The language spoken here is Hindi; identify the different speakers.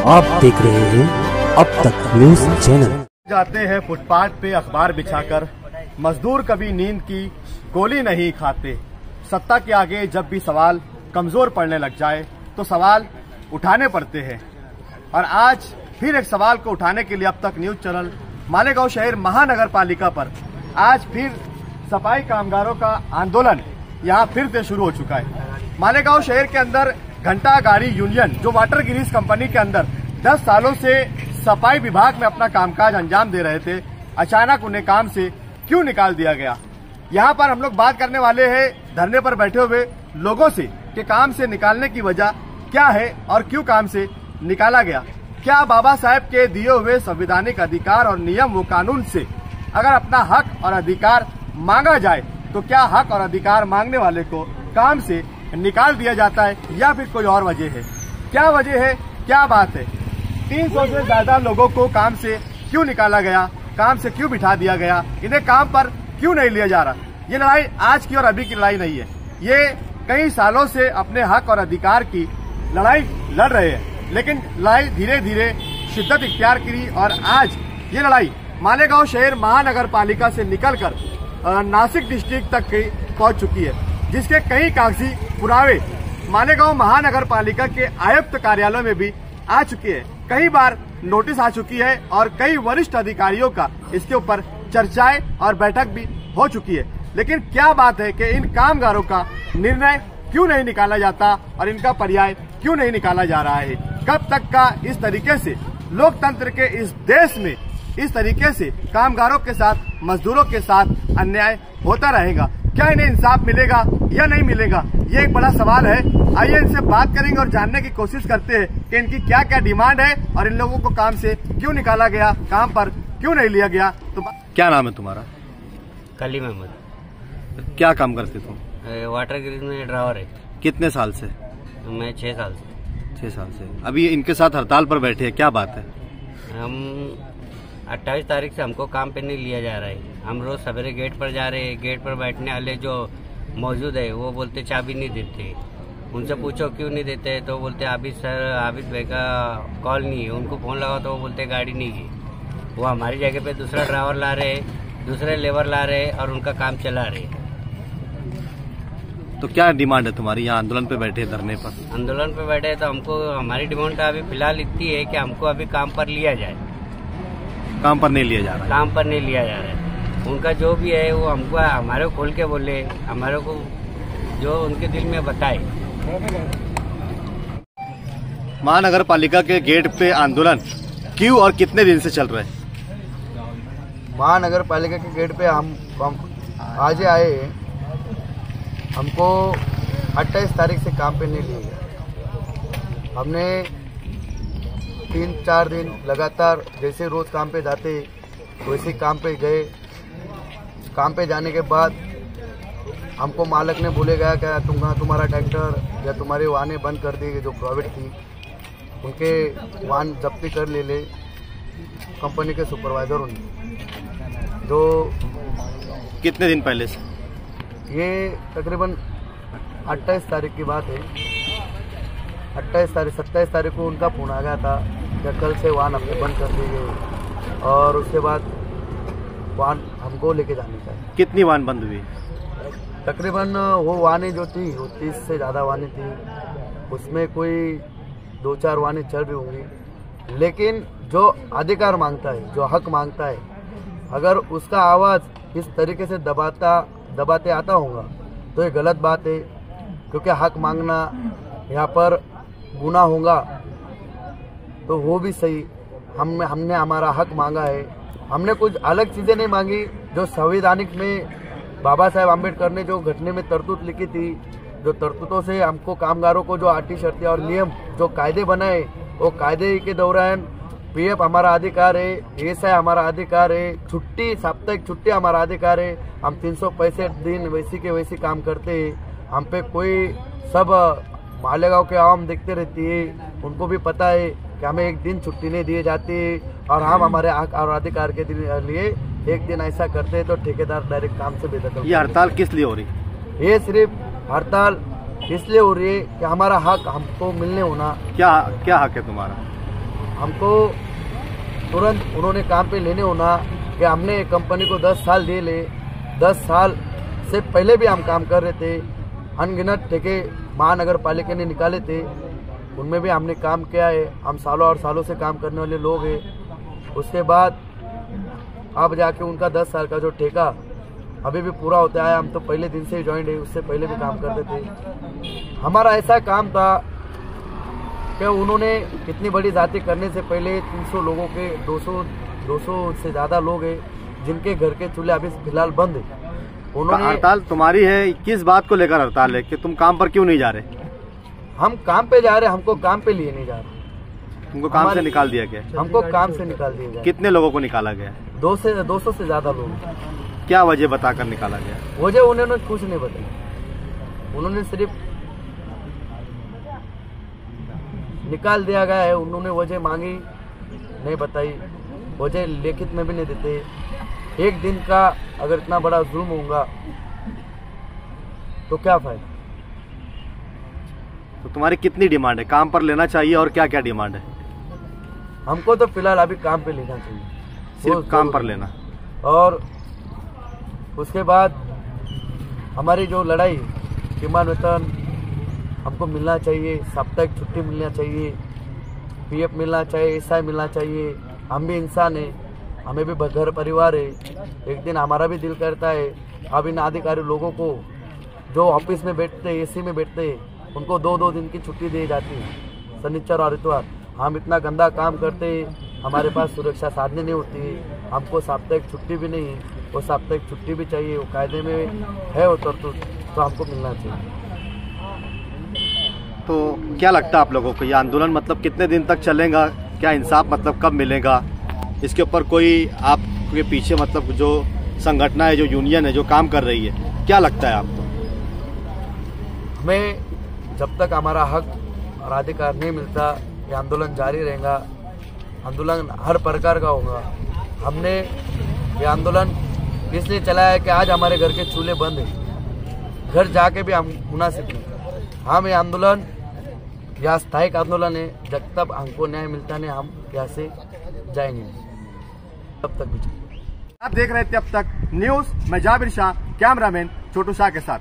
Speaker 1: आप देख रहे हैं अब तक न्यूज चैनल।
Speaker 2: जाते हैं फुटपाथ पे अखबार बिछाकर, मजदूर कभी नींद की गोली नहीं खाते। सत्ता के आगे जब भी सवाल कमजोर पड़ने लग जाए तो सवाल उठाने पड़ते हैं। और आज फिर एक सवाल को उठाने के लिए अब तक न्यूज चैनल मालेगांव शहर महानगर पालिका पर आज फिर सफाई कामगारों का आंदोलन यहां फिर से शुरू हो चुका है। मालेगांव शहर के अंदर घंटा गाड़ी यूनियन जो वाटर गिरीज कंपनी के अंदर 10 सालों से सफाई विभाग में अपना कामकाज अंजाम दे रहे थे, अचानक उन्हें काम से क्यों निकाल दिया गया। यहाँ पर हम लोग बात करने वाले हैं धरने पर बैठे हुए लोगों से कि काम से निकालने की वजह क्या है और क्यों काम से निकाला गया। क्या बाबा साहेब के दिए हुए संवैधानिक अधिकार और नियम व कानून से अगर अपना हक और अधिकार मांगा जाए तो क्या हक और अधिकार मांगने वाले को काम से निकाल दिया जाता है या फिर कोई और वजह है? क्या वजह है, क्या बात है? 300 से ज्यादा लोगों को काम से क्यों निकाला गया, काम से क्यों बिठा दिया गया, इन्हें काम पर क्यों नहीं लिया जा रहा? ये लड़ाई आज की और अभी की लड़ाई नहीं है, ये कई सालों से अपने हक और अधिकार की लड़ाई लड़ रहे हैं। लेकिन लड़ाई धीरे धीरे शिद्दत इख्तियार करी और आज ये लड़ाई मालेगांव शहर महानगर पालिका से निकलकर नासिक डिस्ट्रिक्ट तक पहुंच चुकी है, जिसके कई कागजी पुरावे मालेगांव महानगर पालिका के आयुक्त कार्यालय में भी आ चुके हैं। कई बार नोटिस आ चुकी है और कई वरिष्ठ अधिकारियों का इसके ऊपर चर्चाएं और बैठक भी हो चुकी है। लेकिन क्या बात है कि इन कामगारों का निर्णय क्यों नहीं निकाला जाता और इनका पर्याय क्यों नहीं निकाला जा रहा है? कब तक का इस तरीके से लोकतंत्र के इस देश में इस तरीके से कामगारों के साथ, मजदूरों के साथ अन्याय होता रहेगा? क्या इन्हें इंसाफ मिलेगा या नहीं मिलेगा, ये एक बड़ा सवाल है। आइए इनसे बात करेंगे और जानने की कोशिश करते हैं कि इनकी क्या क्या डिमांड है और इन लोगों को काम से क्यों निकाला गया, काम पर क्यों नहीं लिया गया। तो क्या नाम है तुम्हारा?
Speaker 3: कलीम अहमद।
Speaker 2: क्या काम करते तुम?
Speaker 3: वाटर ग्रिड में ड्राइवर है।
Speaker 2: कितने साल से?
Speaker 3: मैं 6 साल से।
Speaker 2: 6 साल से। अभी इनके साथ हड़ताल पर बैठे हैं, क्या बात है?
Speaker 3: हम 28 तारीख से हमको काम पे नहीं लिया जा रहा है। हम रोज सवेरे गेट पर जा रहे हैं, गेट पर बैठने वाले जो मौजूद है वो बोलते चाबी नहीं देते। उनसे पूछो क्यों नहीं देते तो बोलते आबिद भाई का कॉल नहीं है। उनको फोन लगाओ तो वो बोलते गाड़ी नहीं है। वो हमारी जगह पे दूसरा ड्राइवर ला रहे, दूसरे लेबर ला रहे और उनका काम चला रहे।
Speaker 2: तो क्या डिमांड है तुम्हारी? यहाँ आंदोलन पे बैठे, धरने पर
Speaker 3: आंदोलन पे बैठे तो हमको हमारी डिमांड अभी फिलहाल इतनी है कि हमको अभी काम पर लिया जाए।
Speaker 2: काम पर नहीं लिया जा रहा है?
Speaker 3: काम पर नहीं लिया जा रहा है। उनका जो भी है वो हमको हमारे को खोल के बोले, हमारे को जो उनके दिल में बताए।
Speaker 2: महानगर पालिका के गेट पे आंदोलन क्यों और कितने दिन से चल रहा है?
Speaker 4: महानगर पालिका के गेट पे हम आज आए। हमको 28 तारीख से काम पे नहीं लिया गया। हमने 3-4 दिन लगातार जैसे रोज काम पे जाते वैसे काम पे गए। काम पे जाने के बाद हमको मालिक ने बोले गया क्या तुम्हारा ट्रैक्टर या तुम्हारे वाहने बंद कर दिए जो प्राइवेट थी, उनके वाहन जब्ती कर ले कंपनी के सुपरवाइजर उन्हें। तो
Speaker 2: कितने दिन पहले से?
Speaker 4: ये तकरीबन 28 तारीख की बात है। 27 तारीख को उनका फोन आ गया था कि कल से वाहन अपने बंद कर दिए और उसके बाद वाहन हमको लेके जाने का है।
Speaker 2: कितनी वाहन बंद हुई?
Speaker 4: तकरीबन वो वाहनें जो थी वो 30 से ज़्यादा वाहनें थी। उसमें कोई 2-4 वाहनें चल रही होंगी। लेकिन जो अधिकार मांगता है, जो हक मांगता है, अगर उसका आवाज़ इस तरीके से दबाते आता होगा तो ये गलत बात है। क्योंकि हक मांगना यहाँ पर गुनाह होगा तो वो भी सही। हमने हमारा हक मांगा है। हमने कुछ अलग चीज़ें नहीं मांगी। जो संवैधानिक में बाबा साहेब आम्बेडकर ने जो घटने में तरतूत लिखी थी जो तरतूतों से हमको कामगारों को जो आटी शर्तें और नियम जो कायदे बनाए, वो कायदे के दौरान पीएफ हमारा अधिकार है, ईएसआई हमारा अधिकार है, छुट्टी साप्ताहिक छुट्टी हमारा अधिकार है। हम 365 दिन वैसी के वैसी काम करते हैं। हम पे कोई सब मालेगांव के आवाम देखते रहती है, उनको भी पता है कि हमें एक दिन छुट्टी नहीं दी जाती और हम हमारे हक और अधिकार के लिए एक दिन ऐसा करते हैं तो ठेकेदार डायरेक्ट काम से बेदखल।
Speaker 2: ये हड़ताल किस लिए हो रही है?
Speaker 4: ये सिर्फ हड़ताल इसलिए हो रही है कि हमारा हक हमको मिलने होना।
Speaker 2: क्या क्या हक है तुम्हारा?
Speaker 4: हमको तुरंत उन्होंने काम पे लेने होना कि हमने कंपनी को 10 साल दे ले, 10 साल से पहले भी हम काम कर रहे थे। अनगिनत ठेके महानगर पालिका ने निकाले थे, उनमें भी हमने काम किया है। हम सालों और सालों से काम करने वाले लोग हैं। उसके बाद अब जाके उनका 10 साल का जो ठेका अभी भी पूरा होता है। हम तो पहले दिन से ही ज्वाइंट है, उससे पहले भी काम करते थे। हमारा ऐसा काम था कि उन्होंने इतनी बड़ी जाति करने से पहले 300 लोगों के 200 से ज़्यादा लोग हैं जिनके घर के चूल्हे अभी फिलहाल बंद है। उन्होंने
Speaker 2: हड़ताल तुम्हारी है, किस बात को लेकर हड़ताल है कि तुम काम पर क्यों नहीं जा रहे?
Speaker 4: हम काम पे जा रहे, हमको काम पे लिए नहीं जा रहे।
Speaker 2: तुमको काम से निकाल दिया गया?
Speaker 4: हमको काम से निकाल दिया गया।
Speaker 2: कितने लोगों को निकाला गया?
Speaker 4: 200 से ज्यादा लोग।
Speaker 2: क्या वजह बताकर निकाला गया?
Speaker 4: वजह उन्होंने कुछ नहीं बताई, उन्होंने सिर्फ निकाल दिया गया है। उन्होंने वजह मांगी नहीं बताई, वजह लिखित में भी नहीं देते। एक दिन का अगर इतना बड़ा जुल्म होगा तो क्या फायदा?
Speaker 2: तो तुम्हारी कितनी डिमांड है? काम पर लेना चाहिए और क्या क्या डिमांड है?
Speaker 4: हमको तो फिलहाल अभी काम पे लेना चाहिए,
Speaker 2: सिर्फ काम पर लेना।
Speaker 4: और उसके बाद हमारी जो लड़ाई किमान वेतन हमको मिलना चाहिए, साप्ताहिक छुट्टी मिलना चाहिए, पीएफ मिलना चाहिए, ईएसआई मिलना चाहिए। हम भी इंसान है, हमें भी घर परिवार है। एक दिन हमारा भी दिल करता है अब इन अधिकारी लोगों को जो ऑफिस में बैठते एसी में बैठते उनको 2-2 दिन की छुट्टी दी जाती है, शनिचर और इतवार। हम इतना गंदा काम करते, हमारे पास सुरक्षा साधने नहीं होती, हमको साप्ताहिक छुट्टी भी नहीं है। वो साप्ताहिक छुट्टी भी चाहिए, वो कायदे में है वो तो हमको मिलना चाहिए।
Speaker 2: तो क्या लगता है आप लोगों को ये आंदोलन मतलब कितने दिन तक चलेगा? क्या इंसाफ मतलब कब मिलेगा? इसके ऊपर कोई आपके पीछे मतलब जो संगठन है, जो यूनियन है, जो काम कर रही है, क्या लगता है आपको?
Speaker 4: हमें जब तक हमारा हक और अधिकार नहीं मिलता ये आंदोलन जारी रहेगा। आंदोलन हर प्रकार का होगा। हमने ये आंदोलन इसलिए चलाया है कि आज हमारे घर के चूल्हे बंद हैं, घर जाके भी हम मुनासिब नहीं। हम ये आंदोलन यह स्थायिक आंदोलन है, जब तक हमको न्याय मिलता नहीं हम यहाँ से जाएंगे, तब तक भी।
Speaker 2: आप देख रहे थे अब तक न्यूज, मैं जाबिर शाह, कैमरामैन छोटू शाह के साथ।